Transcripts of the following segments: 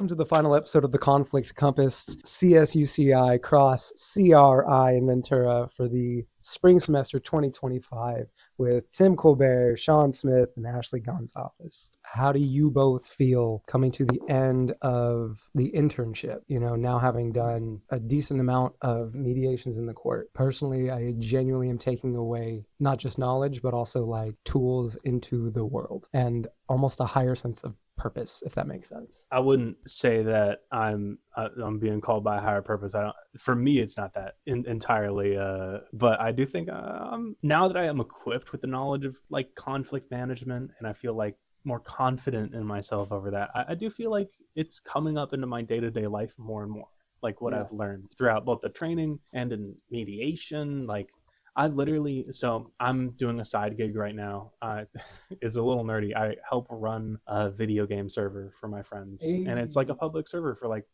Welcome to the final episode of the Conflict Compass CSUCI Cross CRI in Ventura for the spring semester 2025 with Tim Colbert, Sean Smith, and Ashley Gonzalez. How do you both feel coming to the end of the internship? You know, now having done a decent amount of mediations in the court. Personally, I genuinely am taking away not just knowledge, but also like tools into the world and almost a higher sense of purpose, if that makes sense. I wouldn't say that I'm being called by a higher purpose. For me, it's not that entirely. But I do think now that I am equipped with the knowledge of like conflict management, and I feel like more confident in myself over that, I do feel like it's coming up into my day-to-day life more and more. Like what I've learned throughout both the training and in mediation, like I'm doing a side gig right now. It's a little nerdy. I help run a video game server for my friends. And it's like a public server for like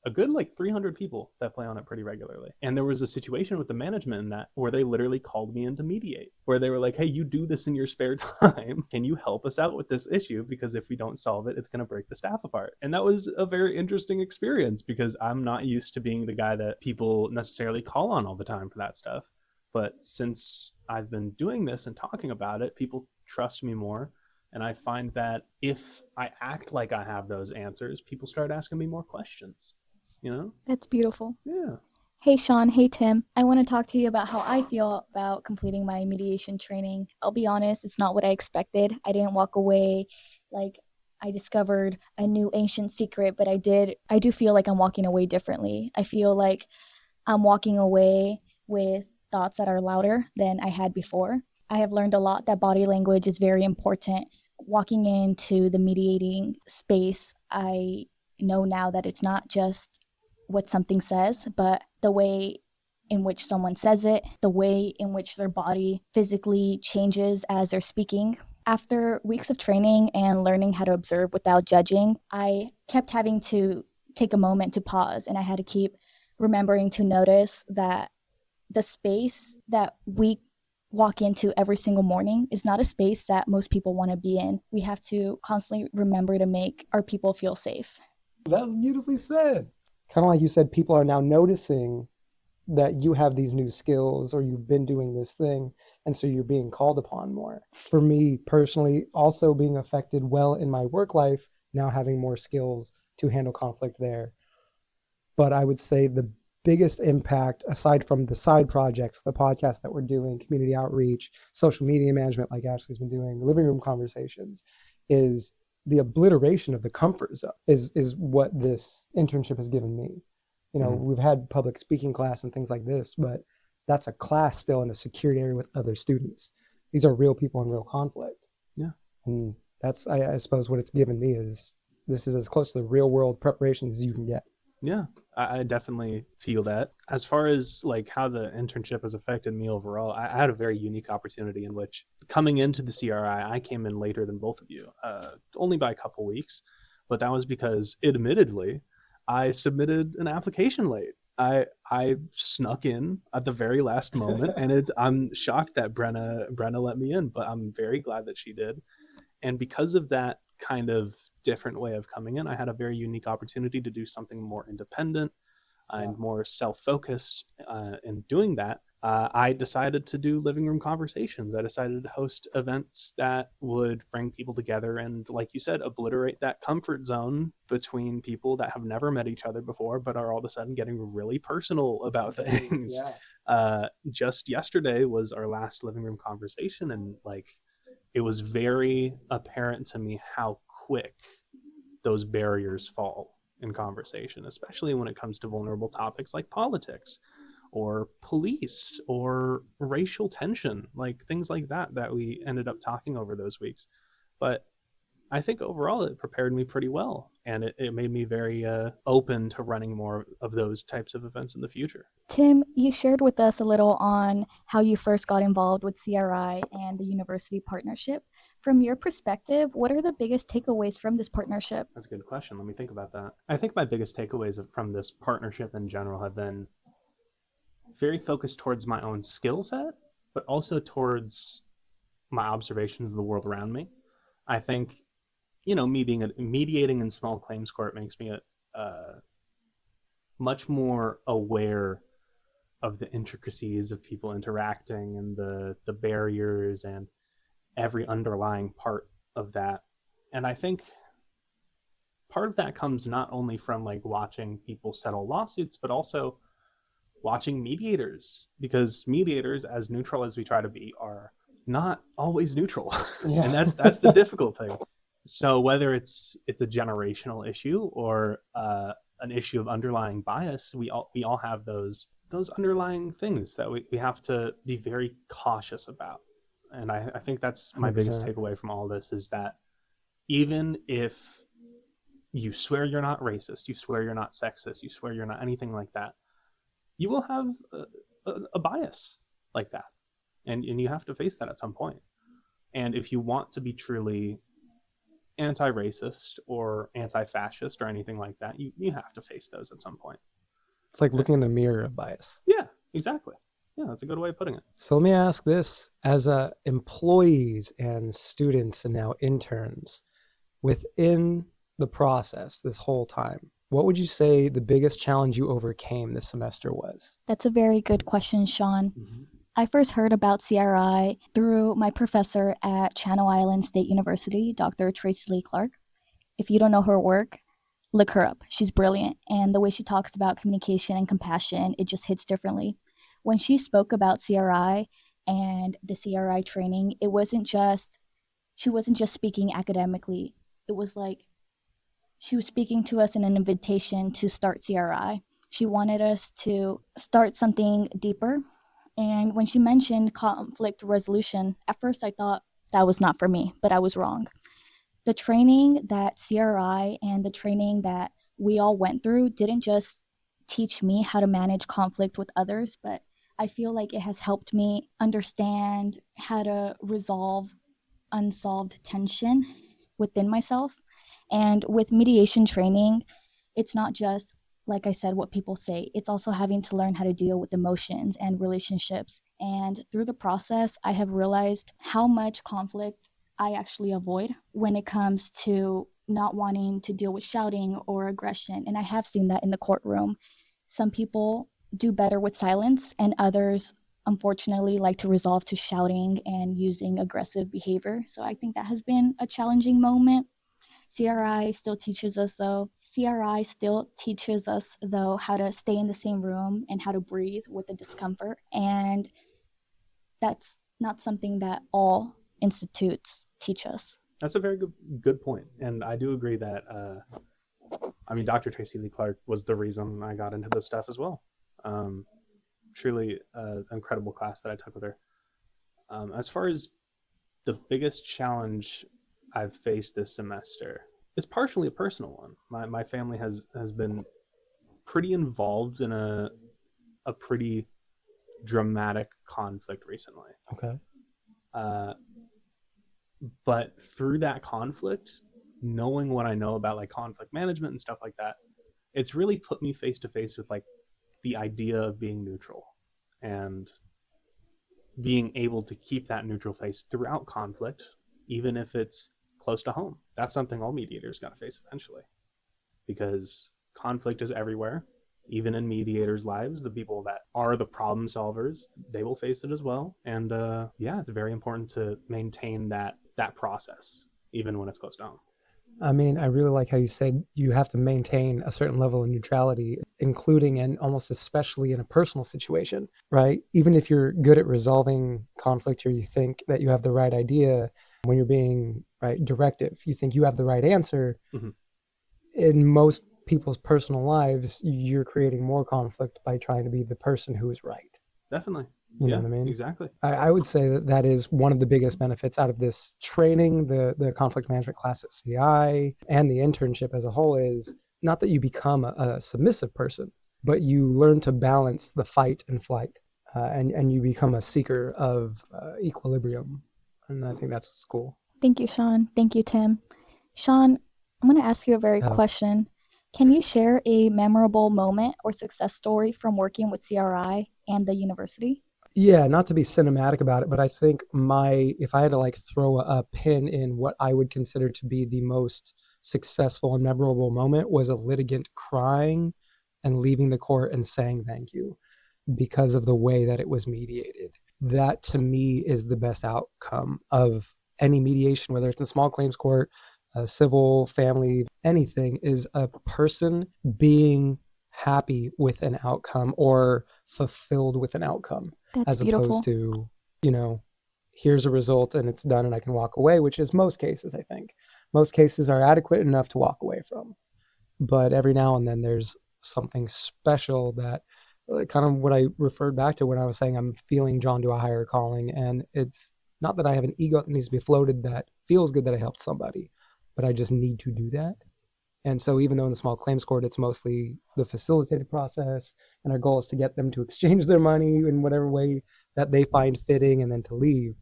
a good 300 people that play on it pretty regularly. And there was a situation with the management in that where they literally called me in to mediate, where they were like, hey, you do this in your spare time. Can you help us out with this issue? Because if we don't solve it, it's going to break the staff apart. And that was a very interesting experience because I'm not used to being the guy that people necessarily call on all the time for that stuff. But since I've been doing this and talking about it, people trust me more. And I find that if I act like I have those answers, people start asking me more questions, you know? That's beautiful. Yeah. Hey, Sean. Hey, Tim. I want to talk to you about how I feel about completing my mediation training. I'll be honest, it's not what I expected. I didn't walk away like I discovered a new ancient secret, but I do feel like I'm walking away differently. I feel like I'm walking away with thoughts that are louder than I had before. I have learned a lot that body language is very important. Walking into the mediating space, I know now that it's not just what something says, but the way in which someone says it, the way in which their body physically changes as they're speaking. After weeks of training and learning how to observe without judging, I kept having to take a moment to pause, and I had to keep remembering to notice that the space that we walk into every single morning is not a space that most people want to be in. We have to constantly remember to make our people feel safe. That's beautifully said. Kind of like you said, people are now noticing that you have these new skills or you've been doing this thing, and so you're being called upon more. For me personally, also being affected well in my work life, now having more skills to handle conflict there. But I would say the biggest impact, aside from the side projects, the podcast that we're doing, community outreach, social media management like Ashley's been doing, living room conversations, is the obliteration of the comfort zone is what this internship has given me. You know, we've had public speaking class and things like this, but that's a class still in a secured area with other students. These are real people in real conflict. Yeah. And that's, I suppose, what it's given me is this is as close to the real world preparation as you can get. Yeah, I definitely feel that. As far as like how the internship has affected me overall, I had a very unique opportunity in which coming into the CRI, I came in later than both of you, only by a couple weeks. But that was because, admittedly, I submitted an application late. I snuck in at the very last moment, and I'm shocked that Brenna let me in, but I'm very glad that she did. And because of that kind of different way of coming in, I had a very unique opportunity to do something more independent and more self-focused. In doing that, I decided to do living room conversations. I decided to host events that would bring people together and, like you said, obliterate that comfort zone between people that have never met each other before but are all of a sudden getting really personal about things. Just yesterday was our last living room conversation, and it was very apparent to me how quick those barriers fall in conversation, especially when it comes to vulnerable topics like politics or police or racial tension, like things like that we ended up talking over those weeks. But I think overall it prepared me pretty well, and it made me very open to running more of those types of events in the future. Tim, you shared with us a little on how you first got involved with CRI and the university partnership. From your perspective, what are the biggest takeaways from this partnership? That's a good question. Let me think about that. I think my biggest takeaways from this partnership in general have been very focused towards my own skill set, but also towards my observations of the world around me. I think, mediating in small claims court makes me much more aware of the intricacies of people interacting and the barriers and every underlying part of that. And I think part of that comes not only from like watching people settle lawsuits, but also watching mediators, because mediators, as neutral as we try to be, are not always neutral. Yeah. And that's the difficult thing. So whether it's a generational issue or an issue of underlying bias, we all have those underlying things that we have to be very cautious about. And I think that's my 100%. biggest takeaway from all this, is that even if you swear you're not racist, you swear you're not sexist, you swear you're not anything like that, you will have a bias like that. And you have to face that at some point. And if you want to be truly anti-racist or anti-fascist or anything like that, you have to face those at some point. It's like looking in the mirror of bias. Yeah, exactly. Yeah, that's a good way of putting it. So let me ask this, as employees and students and now interns, within the process this whole time, what would you say the biggest challenge you overcame this semester was? That's a very good question, Sean. Mm-hmm. I first heard about CRI through my professor at Channel Islands State University, Dr. Tracy Lee Clark. If you don't know her work, look her up. She's brilliant. And the way she talks about communication and compassion, it just hits differently. When she spoke about CRI and the CRI training, she wasn't just speaking academically. It was like she was speaking to us in an invitation to start CRI. She wanted us to start something deeper. And when she mentioned conflict resolution, at first I thought that was not for me, but I was wrong. The training that CRI and the training that we all went through didn't just teach me how to manage conflict with others, but I feel like it has helped me understand how to resolve unsolved tension within myself. And with mediation training, it's not just, like I said, what people say. It's also having to learn how to deal with emotions and relationships. And through the process, I have realized how much conflict I actually avoid when it comes to not wanting to deal with shouting or aggression. And I have seen that in the courtroom. Some people do better with silence, and others, unfortunately, like to resolve to shouting and using aggressive behavior. So I think that has been a challenging moment. CRI still teaches us, though, how to stay in the same room and how to breathe with the discomfort. And that's not something that all institutes teach us. That's a very good point. And I do agree that, Dr. Tracy Lee Clark was the reason I got into this stuff as well. Truly an incredible class that I took with her. As far as the biggest challenge I've faced this semester, it's partially a personal one. My family has been pretty involved in a pretty dramatic conflict recently. Okay. But through that conflict, knowing what I know about like conflict management and stuff like that, it's really put me face to face with like the idea of being neutral and being able to keep that neutral face throughout conflict, even if it's close to home. That's something all mediators got to face eventually, because conflict is everywhere. Even in mediators' lives, the people that are the problem solvers, they will face it as well. And it's very important to maintain that process, even when it's close to home. I mean, I really like how you said you have to maintain a certain level of neutrality, including and almost especially in a personal situation, right? Even if you're good at resolving conflict or you think that you have the right idea, when you're being directive, you think you have the right answer. Mm-hmm. In most people's personal lives, you're creating more conflict by trying to be the person who is right. Definitely. You know what I mean? Exactly. I would say that is one of the biggest benefits out of this training, the conflict management class at CI and the internship as a whole, is not that you become a submissive person, but you learn to balance the fight and flight, and you become a seeker of equilibrium. And I think that's what's cool. Thank you, Sean. Thank you, Tim. Sean, I'm going to ask you a very question. Can you share a memorable moment or success story from working with CRI and the university? Yeah, not to be cinematic about it, but I think if I had to throw a pin in what I would consider to be the most successful and memorable moment was a litigant crying and leaving the court and saying thank you because of the way that it was mediated. That to me is the best outcome of any mediation, whether it's in a small claims court, a civil, family, anything, is a person being happy with an outcome or fulfilled with an outcome. That's as beautiful. Opposed to, here's a result and it's done and I can walk away, which is most cases, I think. Most cases are adequate enough to walk away from. But every now and then there's something special that kind of what I referred back to when I was saying I'm feeling drawn to a higher calling. And it's not that I have an ego that needs to be floated that feels good that I helped somebody, but I just need to do that. And so even though in the small claims court, it's mostly the facilitated process and our goal is to get them to exchange their money in whatever way that they find fitting and then to leave.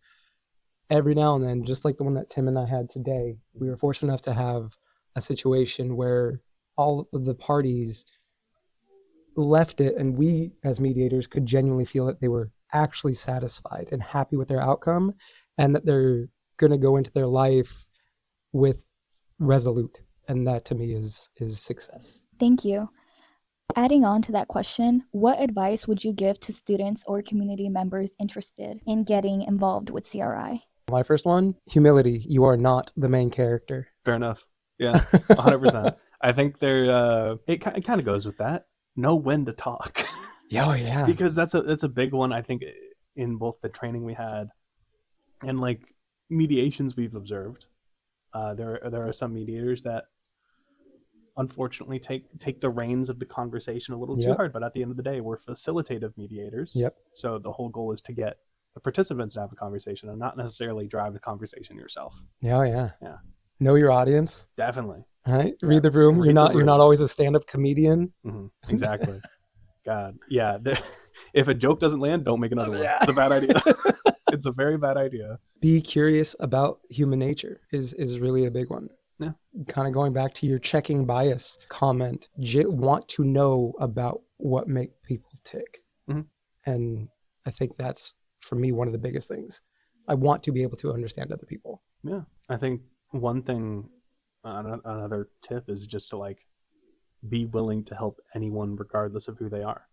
Every now and then, just like the one that Tim and I had today, we were fortunate enough to have a situation where all of the parties left it and we as mediators could genuinely feel that they were actually satisfied and happy with their outcome and that they're going to go into their life with resolute. And that to me is success. Thank you. Adding on to that question, what advice would you give to students or community members interested in getting involved with CRI? My first one, humility. You are not the main character. Fair enough. Yeah, 100%. I think it kind of goes with that. Know when to talk. Oh yeah. Because that's a big one, I think, in both the training we had and like mediations we've observed. There are some mediators that unfortunately take the reins of the conversation a little too hard, but at the end of the day, we're facilitative mediators. Yep. So the whole goal is to get the participants to have a conversation and not necessarily drive the conversation yourself. Oh yeah. Yeah. Know your audience. Definitely. Right. Yeah. Read the room. You're not always a stand-up comedian. Mm-hmm. Exactly. God. Yeah. If a joke doesn't land, don't make another one. It's a bad idea. It's a very bad idea. Be curious about human nature is really a big one. Yeah. Kind of going back to your checking bias comment, want to know about what make people tick. Mm-hmm. And I think that's, for me, one of the biggest things. I want to be able to understand other people. Yeah. I think one thing, another tip is just to be willing to help anyone regardless of who they are.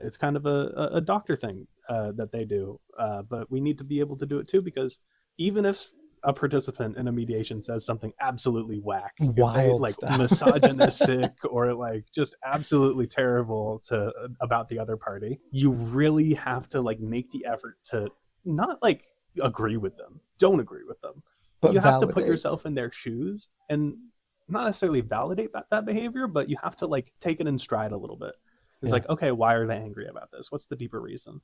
It's kind of a doctor thing that they do, but we need to be able to do it too, because even if a participant in a mediation says something absolutely whack, wild stuff, misogynistic or just absolutely terrible about the other party, you really have to make the effort to not agree with them. Don't agree with them. But you have to put yourself in their shoes and not necessarily validate that behavior, but you have to take it in stride a little bit. It's okay, why are they angry about this? What's the deeper reason?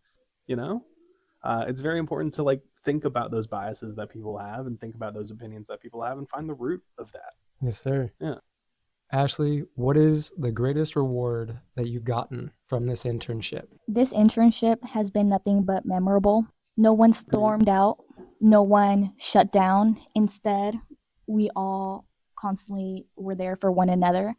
It's very important to think about those biases that people have and think about those opinions that people have and find the root of that. Yes, sir. Yeah. Ashley, what is the greatest reward that you've gotten from this internship? This internship has been nothing but memorable. No one stormed out. No one shut down. Instead, we all constantly were there for one another.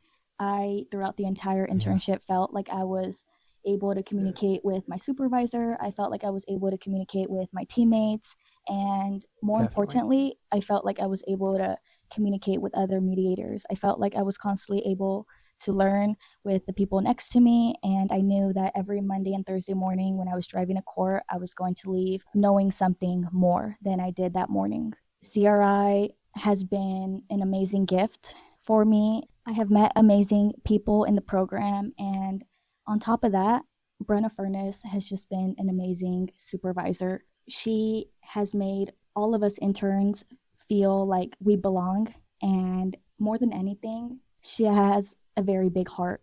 Throughout the entire internship, felt like I was able to communicate with my supervisor. I felt like I was able to communicate with my teammates. And more importantly, I felt like I was able to communicate with other mediators. I felt like I was constantly able to learn with the people next to me. And I knew that every Monday and Thursday morning when I was driving to court, I was going to leave knowing something more than I did that morning. CRI has been an amazing gift for me. I have met amazing people in the program, and on top of that, Brenna Furness has just been an amazing supervisor. She has made all of us interns feel like we belong, and more than anything, she has a very big heart,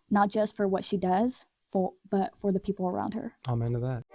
not just for what she does, but for the people around her. Amen to that.